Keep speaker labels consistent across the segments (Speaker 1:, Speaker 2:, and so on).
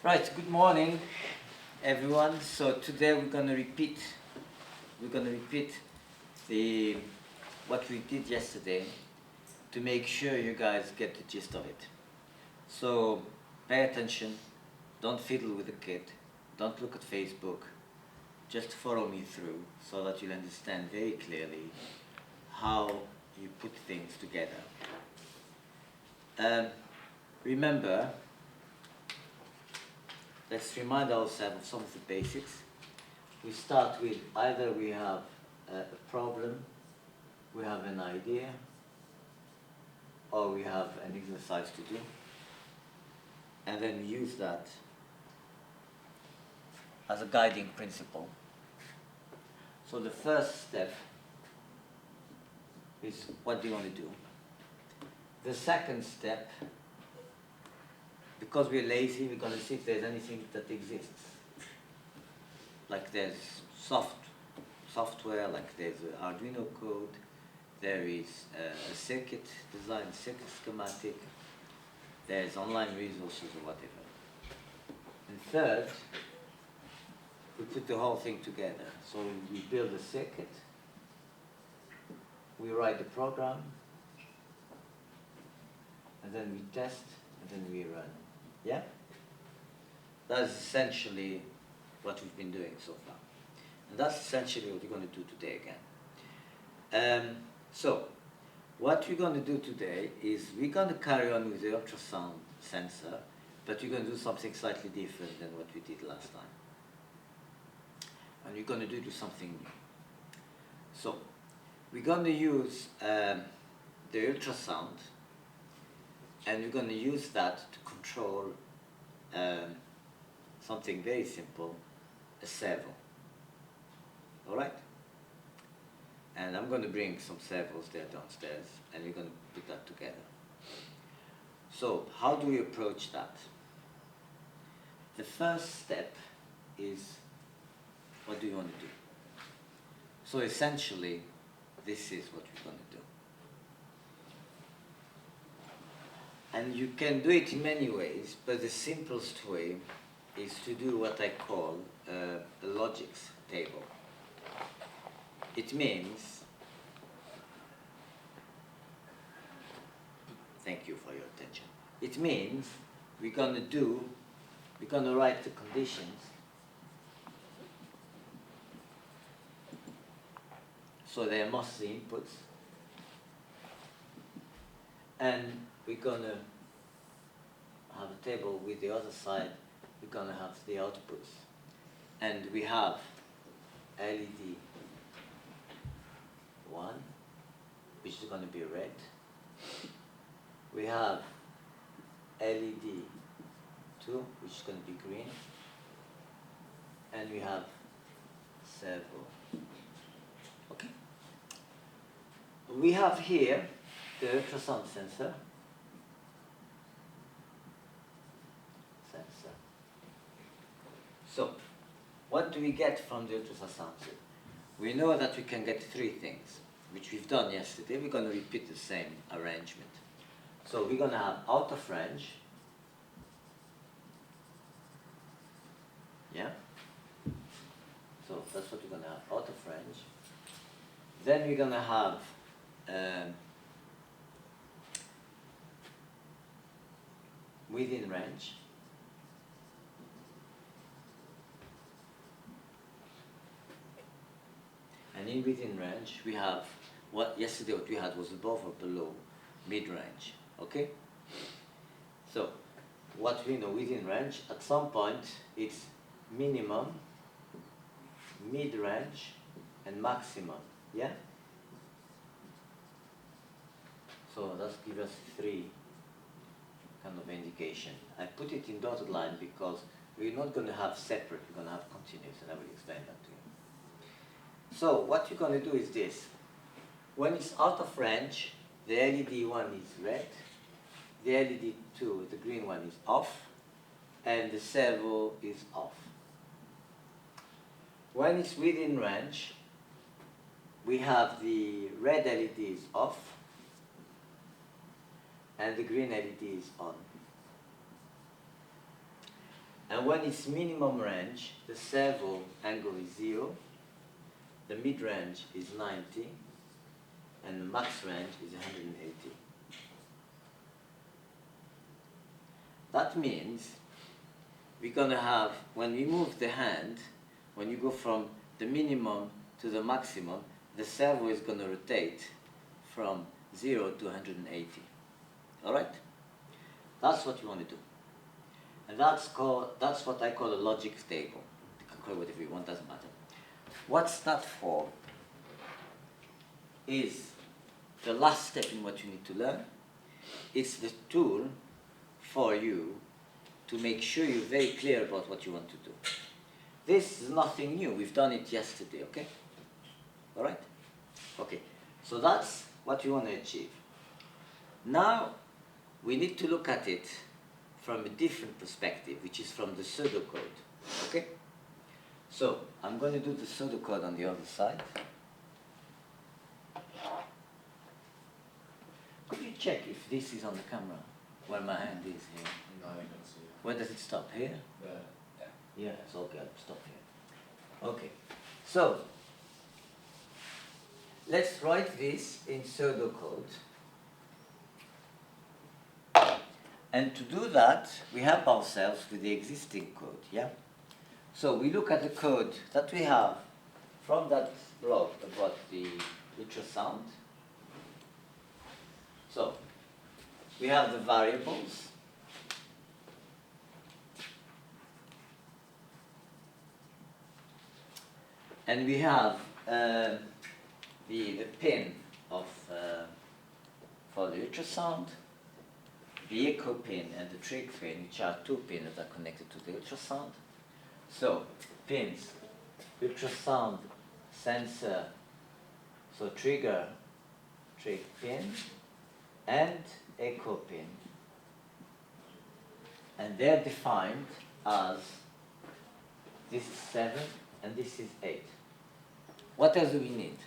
Speaker 1: Right, good morning everyone. So today we're gonna repeat the what we did yesterday to make sure you guys get the gist of it. So pay attention, don't fiddle with the kid, don't look at Facebook, just follow me through so that you'll understand very clearly how you put things together. Remember, let's remind ourselves of some of the basics. We start with either we have a problem, we have an idea, or we have an exercise to do, and then we use that as a guiding principle. So the first step is what do you want to do? The second step, because we're lazy, we're going to see if there's anything that exists. Like there's software, like there's Arduino code, there is a circuit design, circuit schematic, there's online resources or whatever. And third, we put the whole thing together. So we build a circuit, we write the program, and then we test, and then we run. Yeah? That's essentially what we've been doing so far. And that's essentially what we're going to do today again. So, what we're going to do today is we're going to carry on with the ultrasound sensor, but we're going to do something slightly different than what we did last time. And we're going to do something new. So, we're going to use the ultrasound, and we're going to use that to control something very simple, a servo. All right? And I'm going to bring some servos there downstairs, and we're going to put that together. So, how do we approach that? The first step is, what do you want to do? So essentially, this is what we're going to do. And you can do it in many ways, but the simplest way is to do what I call a logics table. It means, thank you for your attention. It means we're going to write the conditions. So they are mostly inputs. And we're going to have a table with the other side, we're going to have the outputs. And we have LED 1, which is going to be red. We have LED 2, which is going to be green. And we have servo. Okay. We have here the ultrasound sensor. So, what do we get from the ultrasound sensor? We know that we can get three things, which we've done yesterday. We're going to repeat the same arrangement. So we're going to have out of range. Yeah? So that's what we're going to have, out of range. Then we're going to have within range. And in within range, we have what we had was above or below mid-range. Okay? So, what we know within range, at some point, it's minimum, mid-range, and maximum. Yeah? So, that gives us three kind of indication. I put it in dotted line because we're not going to have separate, we're going to have continuous, and I will explain that to you. So what you're going to do is this. When it's out of range, the LED 1 is red, the LED 2, the green one, is off, and the servo is off. When it's within range, we have the red LED is off, and the green LED is on. And And when it's minimum range, the servo angle is 0, the mid range is 90, and the max range is 180. That means we're going to have, when we move the hand, when you go from the minimum to the maximum, the servo is going to rotate from 0 to 180. All right? That's what you want to do. And that's what I call a logic table. You can call it whatever you want, doesn't matter. What's that for? Is the last step in what you need to learn. It's the tool for you to make sure you're very clear about what you want to do. This is nothing new. We've done it yesterday, okay? All right? Okay. So that's what you want to achieve. Now, we need to look at it from a different perspective, which is from the pseudocode, okay? So, I'm going to do the pseudocode on the other side. Could you check if this is on the camera, where my hand is here?
Speaker 2: No, I don't see it.
Speaker 1: Where does it stop? Here?
Speaker 2: Yeah.
Speaker 1: Yeah, it's okay, I'll stop here. Okay, so, let's write this in pseudocode. And to do that, we help ourselves with the existing code, yeah? So we look at the code that we have from that blog about the ultrasound. So, we have the variables. And we have the pin of, for the ultrasound, the echo pin and the trig pin, which are two pins that are connected to the ultrasound. So, pins, ultrasound, sensor, so trigger, trig pin, and echo pin. And they're defined as, this is 7 and this is 8. What else do we need?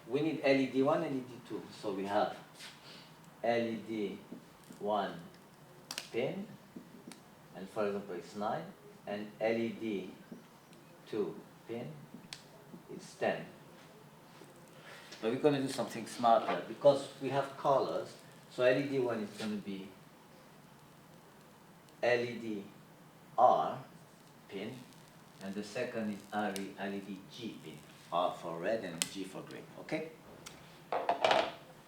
Speaker 1: We need LED 1 and LED 2. So we have LED 1 pin, and for example it's 9, and LED 2 pin, it's 10. But we're going to do something smarter because we have colors. So LED 1 is going to be LED R pin, and the second is LED G pin. R for red and G for green, okay?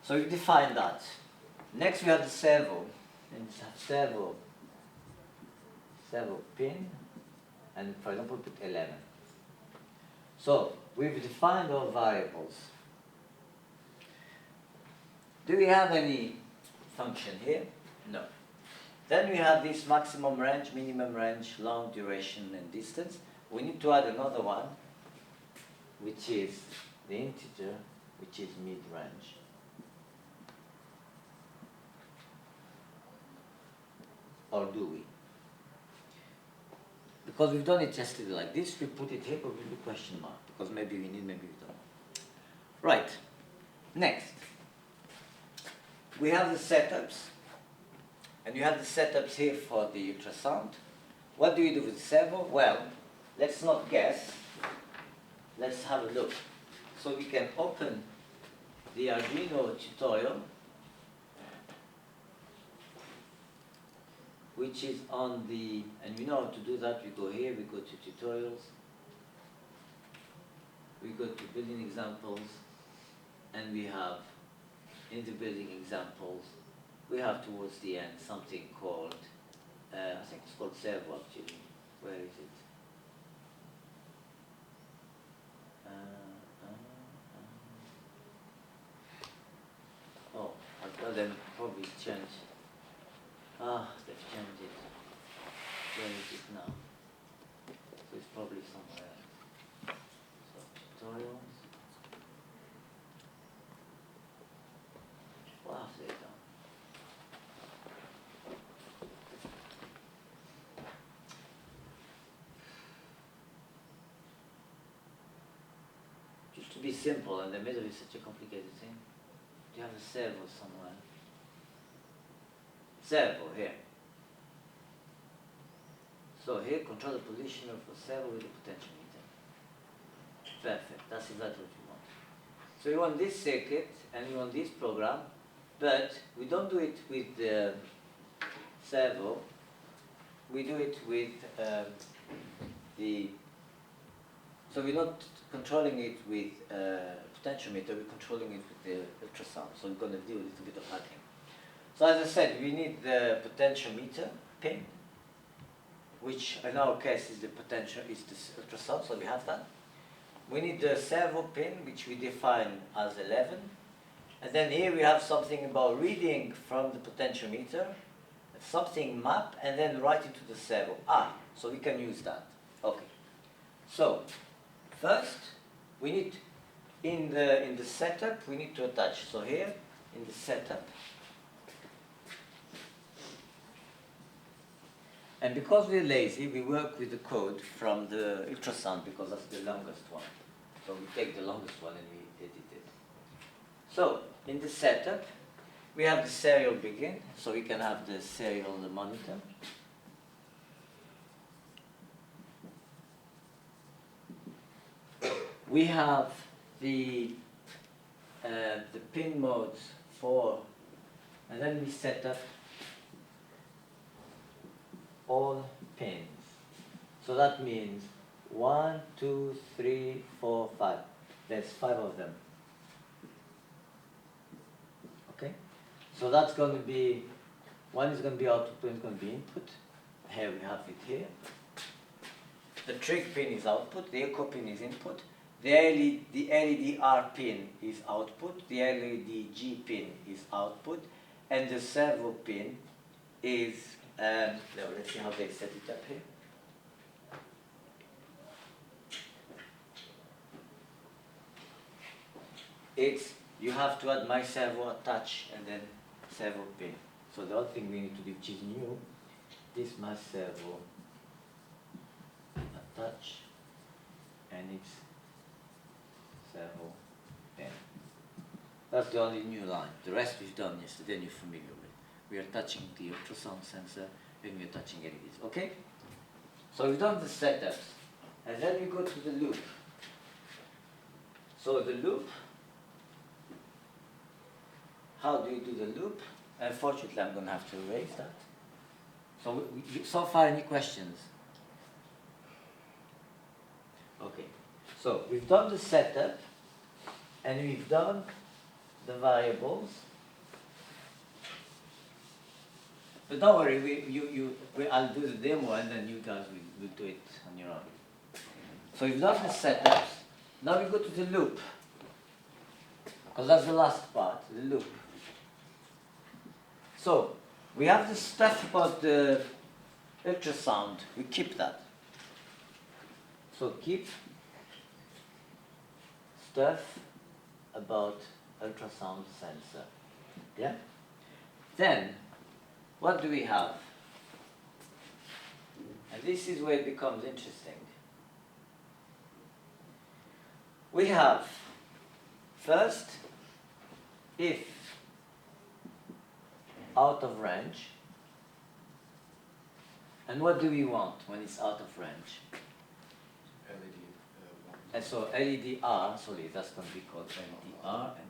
Speaker 1: So we define that. Next we have the servo, and servo pin, and for example put 11. So we've defined our variables. Do we have any function here? No. Then we have this maximum range, minimum range, long duration and distance. We need to add another one, which is the integer, which is mid-range. Or do we? Because we've done it yesterday like this, we put it here, but we'll do question mark, because maybe we need, maybe we don't. Right, next. We have the setups, and you have the setups here for the ultrasound. What do we do with the servo? Well, let's not guess. Let's have a look. So we can open the Arduino tutorial, which is on the, and we know how to do that. We go here, we go to tutorials, we go to building examples, and we have, in the building examples, we have towards the end something called, I think it's called servo actually. Where is it? Oh, I've got them probably changed. Ah, they've changed it. Where is it now? So it's probably somewhere else. So tutorials. What have they done? Used to be simple, and the middle is such a complicated thing. Do you have a servo somewhere? Servo here. So here, control the position of the servo with the potentiometer. Perfect, that's exactly what you want. So you want this circuit and you want this program, but we don't do it with the servo, we do it with so we're not controlling it with potentiometer, we're controlling it with the ultrasound. So we're going to do a little bit of hacking. So as I said, we need the potentiometer pin, which in our case is the ultrasound, so we have that. We need the servo pin, which we define as 11. And then here we have something about reading from the potentiometer, something map, and then write it to the servo. So we can use that. Okay. So first, we need in the setup we need to attach. So here in the setup, and because we're lazy, we work with the code from the ultrasound because that's the longest one. So we take the longest one and we edit it. So in the setup, we have the serial begin, so we can have the serial monitor. We have the pin modes for, and then we set up all pins. So that means 1, 2, 3, 4, 5. There's 5 of them. Okay? So that's going to be, one is going to be output, one is going to be input. Here we have it here. The trig pin is output, the echo pin is input. The LED R pin is output, the LED G pin is output, and the servo pin is, let's see how they set it up here. It's, you have to add my servo attach and then servo pin. So the other thing we need to do, which is new, this my servo attach, and it's servo pin. That's the only new line. The rest we've done yesterday and you're familiar with. We are touching the ultrasound sensor and we're touching LEDs. Okay? So we've done the setups, and then we go to the loop. So the loop, how do you do the loop? Unfortunately, I'm going to have to erase that. So, so far, any questions? Okay. So, we've done the setup, and we've done the variables. But don't worry, I'll do the demo, and then you guys will do it on your own. So, we've done the setups. Now we go to the loop, because that's the last part, the loop. So, we have the stuff about the ultrasound. We keep that. So, keep stuff about ultrasound sensor. Yeah? Then, what do we have? And this is where it becomes interesting. We have, first, if out of range. And what do we want when it's out of range?
Speaker 2: LED 1.
Speaker 1: And so LED R, sorry, that's going to be called LED R, and